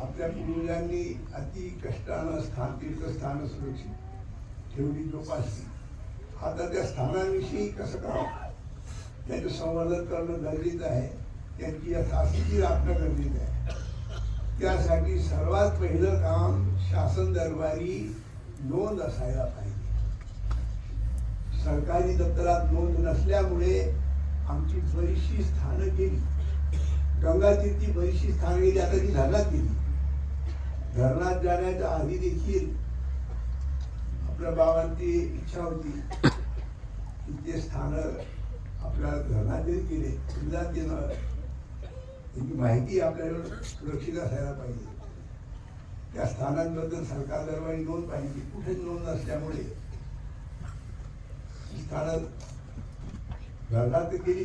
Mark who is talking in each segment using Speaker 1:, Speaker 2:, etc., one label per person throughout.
Speaker 1: आपल्या पूर्वजांनी अति कष्टानं तीर्थस्थानं सुरक्षित ठेवली, जोपासली. आता त्या स्थानांविषयी कसं करावं, त्याचं संवर्धन करणं गरजेचं आहे. त्यांची यथास्थिती राखणं गरजेचं आहे. त्यासाठी सर्वात पहिलं काम शासन दरबारी नोंद असायला पाहिजे. सरकारी दप्तरात नोंद नसल्यामुळे आमची बरीचशी स्थानं गेली. गंगातीरची बरीचशी स्थानं गेली, आता ती धरणात गेली. धरणात जाण्याच्या आधी देखील आपल्या बाबांची इच्छा होती की ते स्थानं आपल्या धरणात जरी गेले सुद्धा त्याची माहिती आपल्याला सुरक्षित असायला पाहिजे. त्या स्थानांबद्दल सरकार दरबारी नोंद पाहिजे. कुठेच नोंद नसल्यामुळे स्थानं धरणात गेली,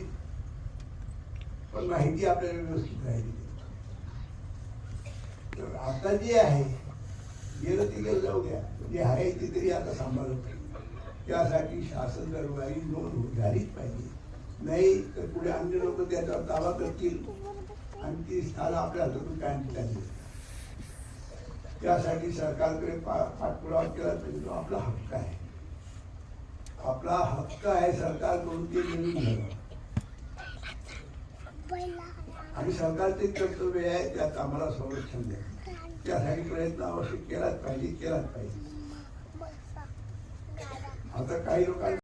Speaker 1: पण माहिती आपल्याला व्यवस्थित राहिली. तर आता जे आहे गेलं ते गेलं, जाऊ द्या. जे आहे ते तरी आता सांभाळलं पाहिजे. त्यासाठी शासन दरबारी नोंद झालीच पाहिजे. नाही तर पुढे अन्य लोक त्याच्यावर दावा करतील आणि ती स्थानं आपल्या हातातून कायम चालली. त्यासाठी सरकारकडे पाठपुरावा केला पाहिजे. तो आपला हक्क आहे. आपला हक्क आहे सरकारकडून ते मिळून घ्यावं. आणि सरकारचे कर्तव्य आहे त्यात आम्हाला संरक्षण द्या. त्यासाठी प्रयत्न आवश्यक केलाच पाहिजे. आता काही लोकांना